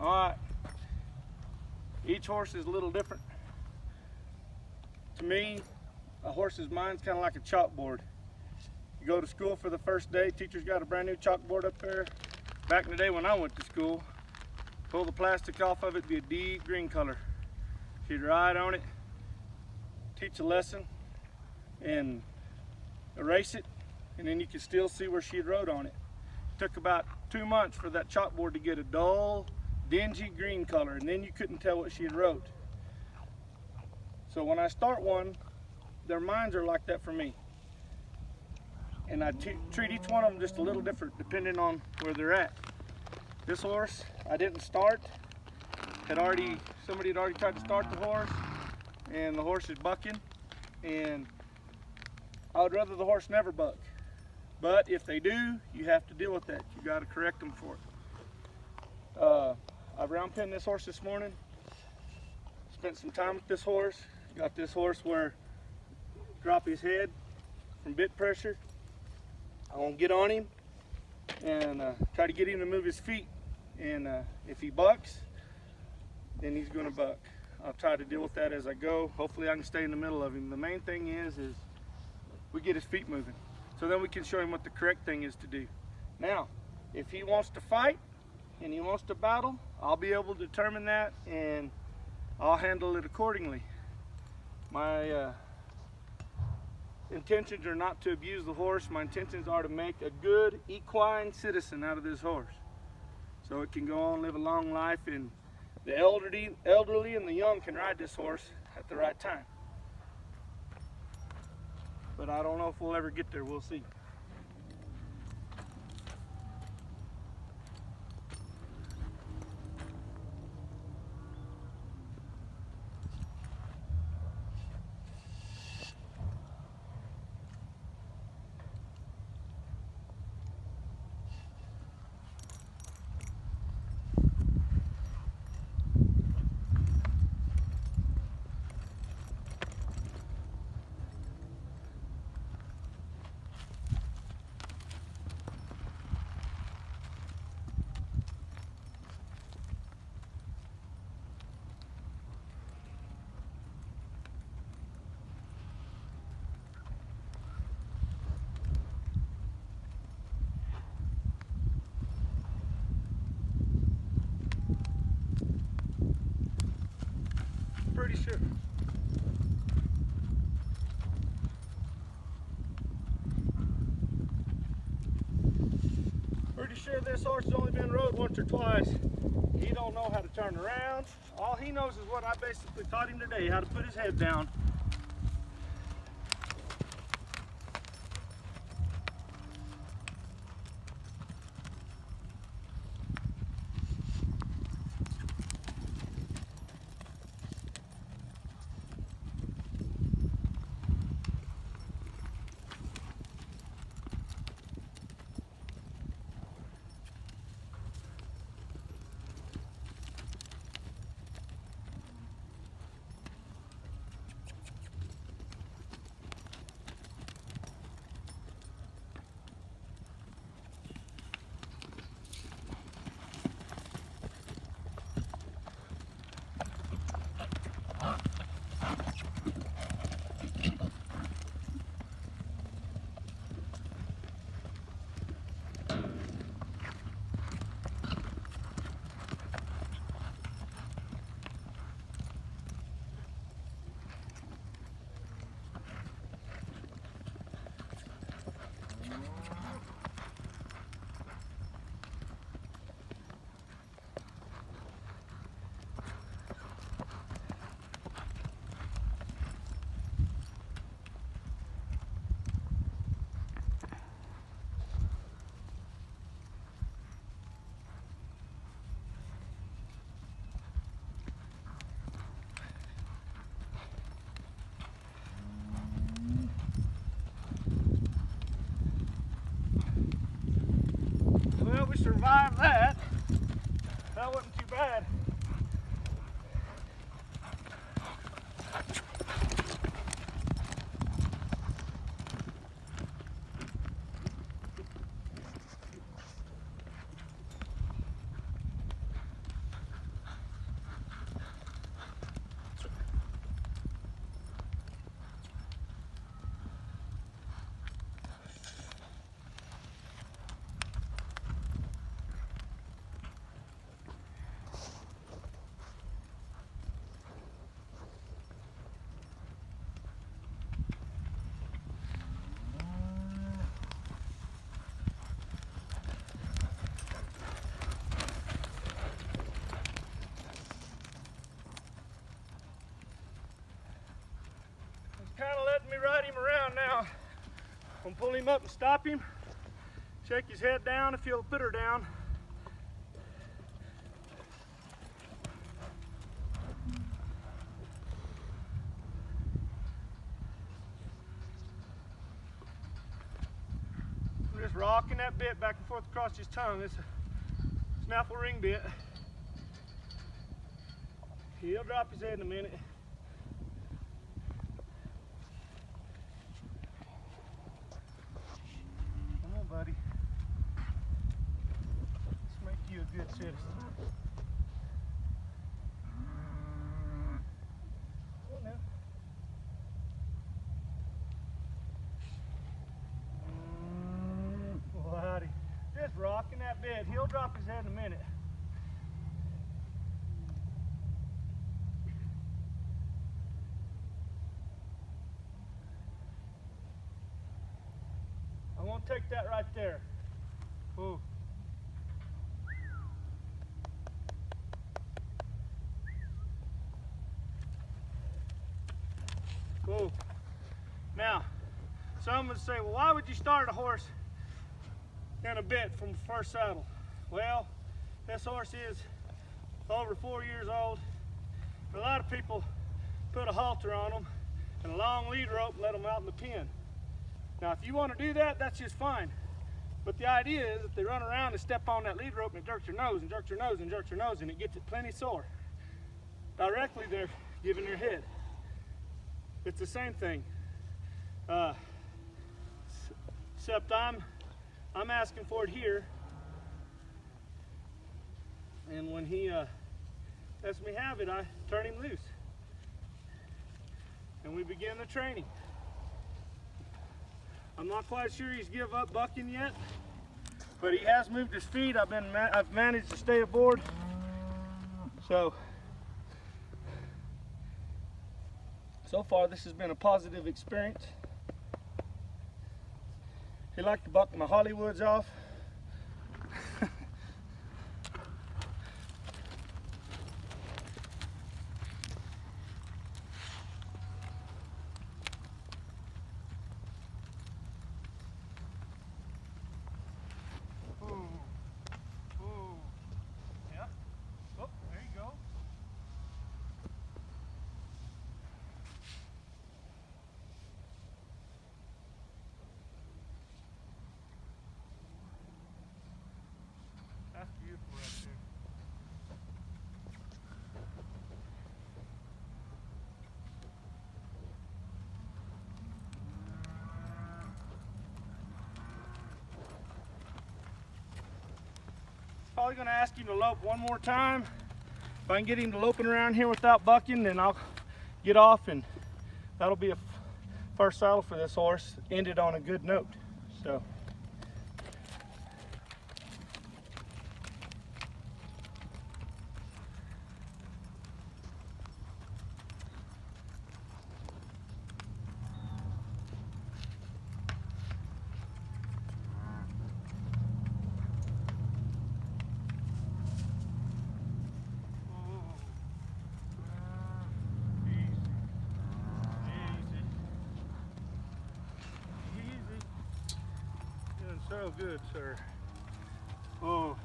All right. Each horse is a little different. To me, a horse's mind's kind of like a chalkboard. You go to school for the first day, teacher's got a brand new chalkboard up there. Back in the day when I went to school, pull the plastic off of it, be a deep green color. She'd ride on it, teach a lesson, and erase it, and then you could still see where she had rode on it. It took about 2 months for that chalkboard to get a dull, dingy green color, and then you couldn't tell what she had wrote. So when I start one, their minds are like that for me. And I treat each one of them just a little different depending on where they're at. This horse, I didn't start. Somebody had already tried to start the horse, and the horse is bucking, and I would rather the horse never buck. But if they do, you have to deal with that. You got to correct them for it. I round pinned this horse this morning. Spent some time with this horse. Got this horse where drop his head from bit pressure. I want to get on him and try to get him to move his feet. And if he bucks, then he's going to buck. I'll try to deal with that as I go. Hopefully I can stay in the middle of him. The main thing is we get his feet moving. So then we can show him what the correct thing is to do. Now, if he wants to fight and he wants to battle, I'll be able to determine that and I'll handle it accordingly. My intentions are not to abuse the horse. My intentions are to make a good equine citizen out of this horse, so it can go on, live a long life, and the elderly and the young can ride this horse at the right time. But I don't know if we'll ever get there. We'll see. Pretty sure. Pretty sure this horse has only been rode once or twice. He don't know how to turn around. All he knows is what I basically taught him today, how to put his head down. Well, we survived that. That wasn't too bad. ride him around now. I'm pull him up and stop him. Shake his head down if he'll put her down. I'm just rocking that bit back and forth across his tongue. It's a snaffle ring bit. He'll drop his head in a minute. Come on, buddy. Let's make you a good citizen. Come on now. Buddy. Just rocking that bit. He'll drop his head in a minute. I'm going to take that right there. Ooh. Ooh. Now, some would say, well, why would you start a horse in a bit from the first saddle? Well, this horse is over 4 years old. A lot of people put a halter on them and a long lead rope and let them out in the pen. Now, if you want to do that, that's just fine. But the idea is that they run around and step on that lead rope and it jerks your nose and jerks your nose and jerks your nose and it gets it plenty sore. Directly, they're giving your head. It's the same thing. Except I'm asking for it here. And when he lets me have it, I turn him loose. And we begin the training. I'm not quite sure he's give up bucking yet, but he has moved his feet. I've managed to stay aboard. So far this has been a positive experience. He liked to buck my Hollywoods off. That's beautiful right there. Probably going to ask him to lope one more time. If I can get him to loping around here without bucking, then I'll get off, and that'll be a first saddle for this horse. Ended on a good note. So. So good, sir. Oh.